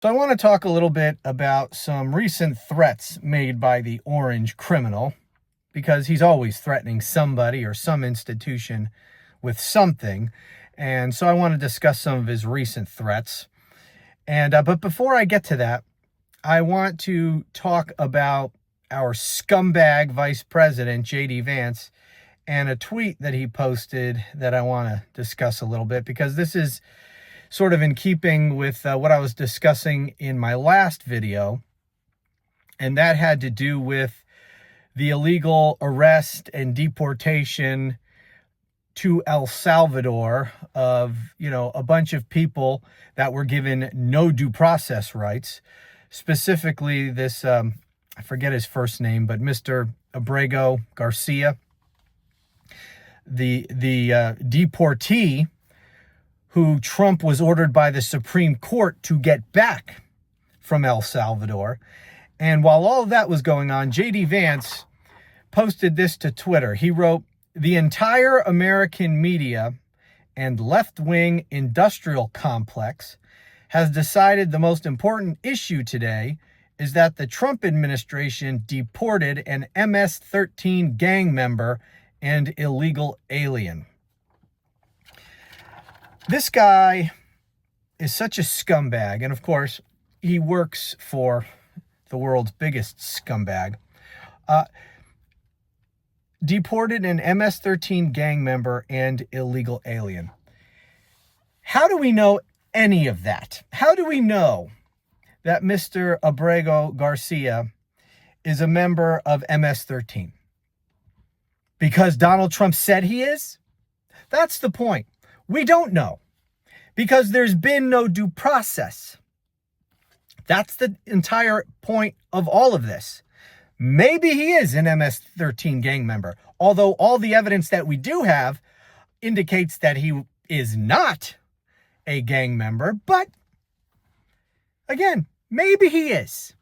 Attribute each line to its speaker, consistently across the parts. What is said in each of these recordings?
Speaker 1: So I want to talk a little bit about some recent threats made by the orange criminal, because he's always threatening somebody or some institution with something. And so I want to discuss some of his recent threats. But before I get to that, I want to talk about our scumbag vice president, J.D. Vance, and a tweet that he posted that I want to discuss a little bit, because this is sort of in keeping with what I was discussing in my last video, and that had to do with the illegal arrest and deportation to El Salvador of, a bunch of people that were given no due process rights. Specifically, this, I forget his first name, but Mr. Abrego Garcia, the deportee who Trump was ordered by the Supreme Court to get back from El Salvador. And while all of that was going on, J.D. Vance posted this to Twitter. He wrote, "The entire American media and left-wing industrial complex has decided the most important issue today is that the Trump administration deported an MS-13 gang member and illegal alien." This guy is such a scumbag, and of course, he works for the world's biggest scumbag. Deported an MS-13 gang member and illegal alien. How do we know any of that? How do we know that Mr. Abrego Garcia is a member of MS-13? Because Donald Trump said he is? That's the point. We don't know, because there's been no due process. That's the entire point of all of this. Maybe he is an MS-13 gang member, although all the evidence that we do have indicates that he is not a gang member. But again, maybe he is.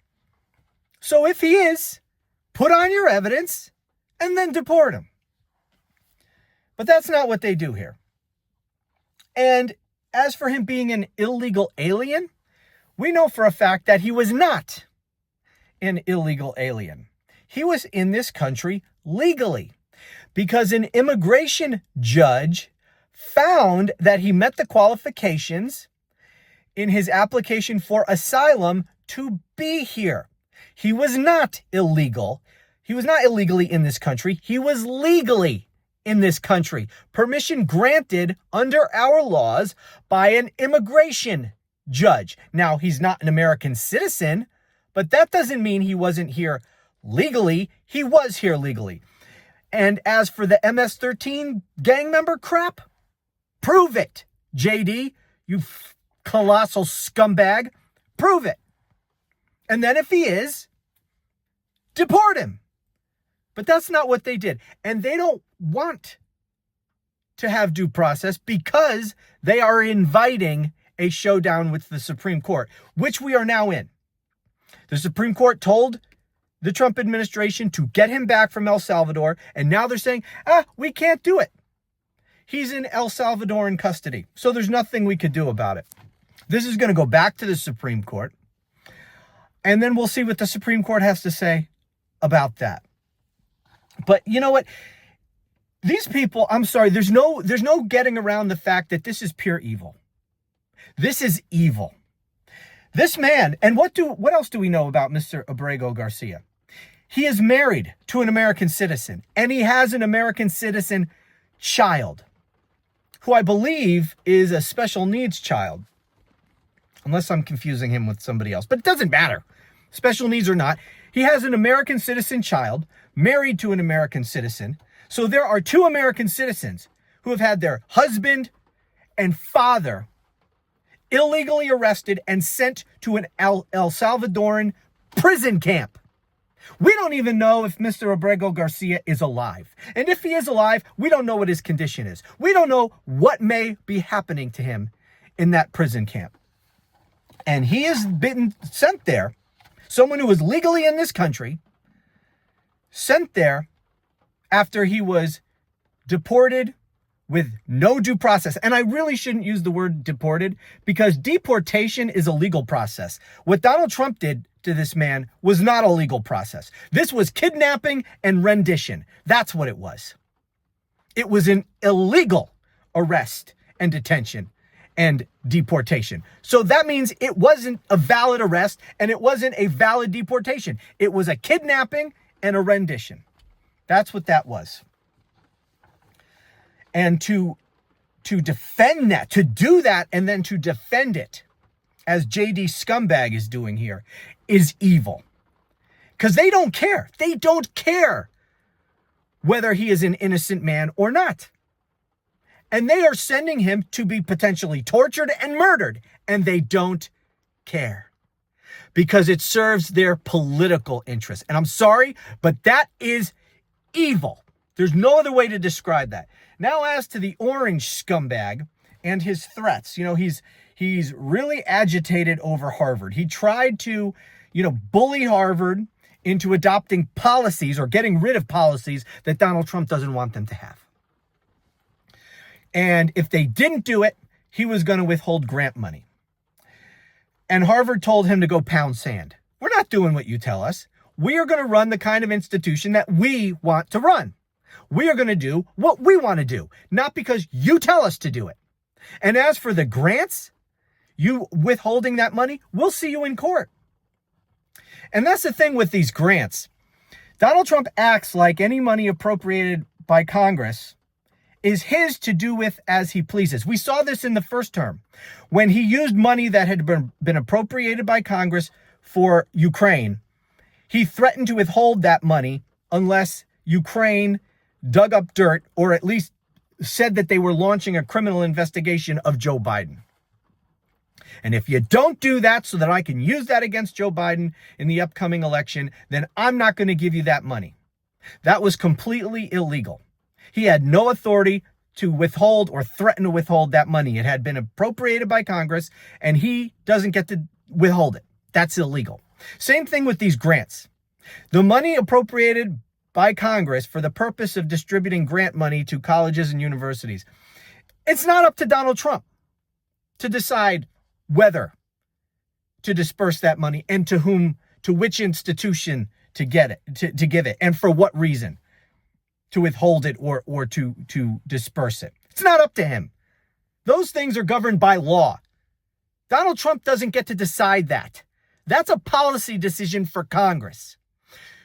Speaker 1: So if he is, put on your evidence and then deport him. But that's not what they do here. And as for him being an illegal alien, we know for a fact that he was not an illegal alien. He was in this country legally, because an immigration judge found that he met the qualifications in his application for asylum to be here. He was not illegal. He was not illegally in this country. He was legally in this country. Permission granted under our laws by an immigration judge. Now, he's not an American citizen, but that doesn't mean he wasn't here legally. He was here legally. And as for the MS-13 gang member crap, prove it, JD, you colossal scumbag. Prove it. And then if he is, deport him. But that's not what they did. And they don't want to have due process because they are inviting a showdown with the Supreme Court, which we are now in. The Supreme Court told the Trump administration to get him back from El Salvador, and now they're saying, we can't do it. He's in El Salvadoran custody, so there's nothing we could do about it. This is going to go back to the Supreme Court, and then we'll see what the Supreme Court has to say about that. But you know what? These people, I'm sorry, there's no getting around the fact that this is pure evil. This is evil. This man, and what else do we know about Mr. Abrego Garcia? He is married to an American citizen, and he has an American citizen child, who I believe is a special needs child, unless I'm confusing him with somebody else. But it doesn't matter, special needs or not. He has an American citizen child, married to an American citizen. So there are two American citizens who have had their husband and father illegally arrested and sent to an El Salvadoran prison camp. We don't even know if Mr. Abrego Garcia is alive. And if he is alive, we don't know what his condition is. We don't know what may be happening to him in that prison camp. And he has been sent there, someone who is legally in this country, sent there after he was deported with no due process. And I really shouldn't use the word deported, because deportation is a legal process. What Donald Trump did to this man was not a legal process. This was kidnapping and rendition. That's what it was. It was an illegal arrest and detention and deportation. So that means it wasn't a valid arrest and it wasn't a valid deportation. It was a kidnapping and a rendition. That's what that was. And to defend that, to do that and then to defend it, as JD Scumbag is doing here, is evil. Because they don't care. They don't care whether he is an innocent man or not. And they are sending him to be potentially tortured and murdered. And they don't care. Because it serves their political interests. And I'm sorry, but that is evil. There's no other way to describe that. Now, as to the orange scumbag and his threats, he's really agitated over Harvard. He tried to, bully Harvard into adopting policies or getting rid of policies that Donald Trump doesn't want them to have. And if they didn't do it, he was going to withhold grant money. And Harvard told him to go pound sand. We're not doing what you tell us. We are going to run the kind of institution that we want to run. We are going to do what we want to do, not because you tell us to do it. And as for the grants, you withholding that money, we'll see you in court. And that's the thing with these grants. Donald Trump acts like any money appropriated by Congress is his to do with as he pleases. We saw this in the first term when he used money that had been appropriated by Congress for Ukraine. He threatened to withhold that money unless Ukraine dug up dirt or at least said that they were launching a criminal investigation of Joe Biden. And if you don't do that so that I can use that against Joe Biden in the upcoming election, then I'm not going to give you that money. That was completely illegal. He had no authority to withhold or threaten to withhold that money. It had been appropriated by Congress, and he doesn't get to withhold it. That's illegal. Same thing with these grants. The money appropriated by Congress for the purpose of distributing grant money to colleges and universities. It's not up to Donald Trump to decide whether to disperse that money and to whom, to which institution to get it, to give it, and for what reason to withhold it or to disperse it. It's not up to him. Those things are governed by law. Donald Trump doesn't get to decide that. That's a policy decision for Congress.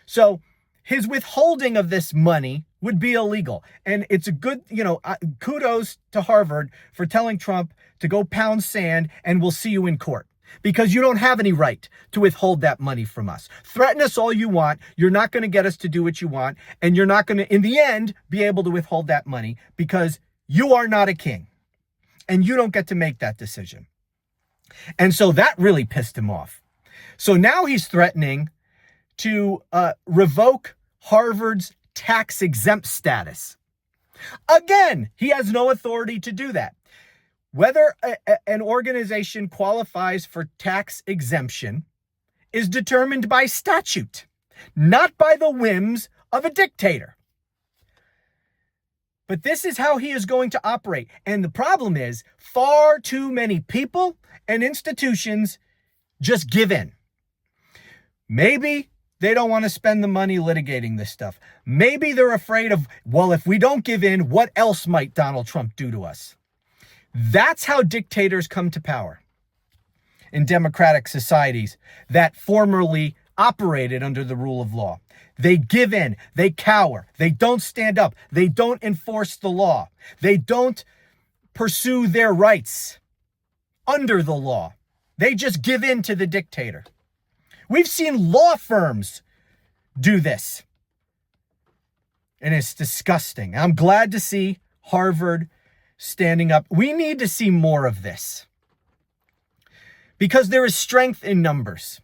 Speaker 1: So his withholding of this money would be illegal. And it's a good, kudos to Harvard for telling Trump to go pound sand and we'll see you in court. Because you don't have any right to withhold that money from us. Threaten us all you want. You're not going to get us to do what you want. And you're not going to, in the end, be able to withhold that money because you are not a king. And you don't get to make that decision. And so that really pissed him off. So now he's threatening to revoke Harvard's tax-exempt status. Again, he has no authority to do that. Whether an organization qualifies for tax exemption is determined by statute, not by the whims of a dictator. But this is how he is going to operate. And the problem is far too many people and institutions just give in. Maybe they don't want to spend the money litigating this stuff. Maybe they're afraid of, well, if we don't give in, what else might Donald Trump do to us? That's how dictators come to power in democratic societies that formerly operated under the rule of law. They give in, they cower, they don't stand up, they don't enforce the law, they don't pursue their rights under the law. They just give in to the dictator. We've seen law firms do this. And it's disgusting. I'm glad to see Harvard standing up. We need to see more of this because there is strength in numbers.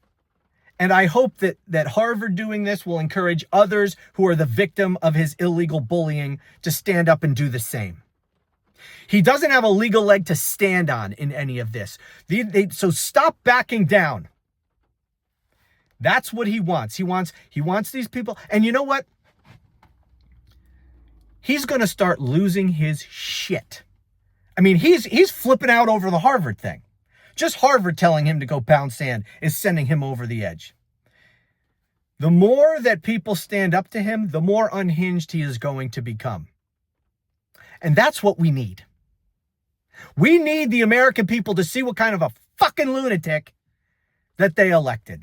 Speaker 1: And I hope that Harvard doing this will encourage others who are the victim of his illegal bullying to stand up and do the same. He doesn't have a legal leg to stand on in any of this. So stop backing down. That's what he wants. He wants these people. And you know what? he's going to start losing his shit. I mean, he's flipping out over the Harvard thing. Just Harvard telling him to go pound sand is sending him over the edge. The more that people stand up to him, the more unhinged he is going to become. And that's what we need. We need the American people to see what kind of a fucking lunatic that they elected.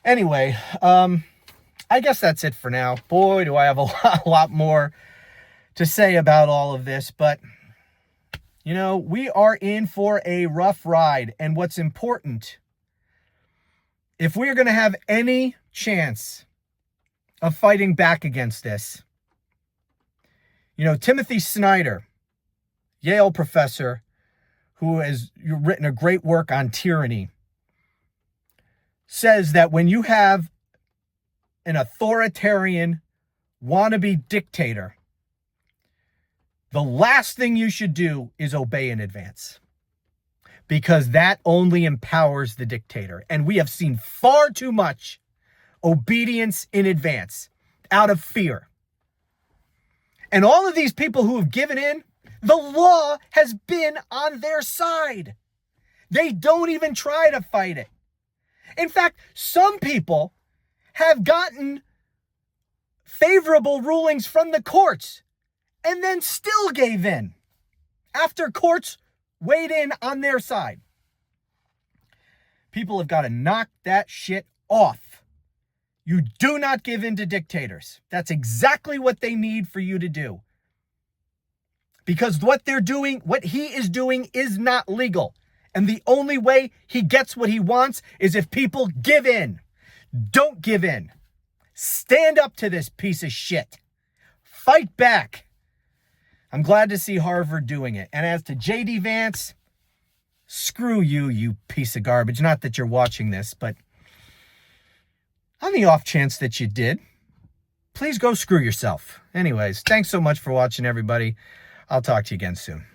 Speaker 1: Anyway, I guess that's it for now. Boy, do I have a lot more to say about all of this, but you know, we are in for a rough ride. And what's important, if we're going to have any chance of fighting back against this, you know, Timothy Snyder, Yale professor, who has written a great work on tyranny, says that when you have an authoritarian wannabe dictator, the last thing you should do is obey in advance, because that only empowers the dictator. And we have seen far too much obedience in advance out of fear. And all of these people who have given in, the law has been on their side. They don't even try to fight it. In fact, some people have gotten favorable rulings from the courts and then still gave in after courts weighed in on their side. People have got to knock that shit off. You do not give in to dictators. That's exactly what they need for you to do. Because what they're doing, what he is doing, is not legal. And the only way he gets what he wants is if people give in. Don't give in. Stand up to this piece of shit. Fight back. I'm glad to see Harvard doing it. And as to J.D. Vance, screw you, you piece of garbage. Not that you're watching this, but on the off chance that you did, please go screw yourself. Anyways, thanks so much for watching, everybody. I'll talk to you again soon.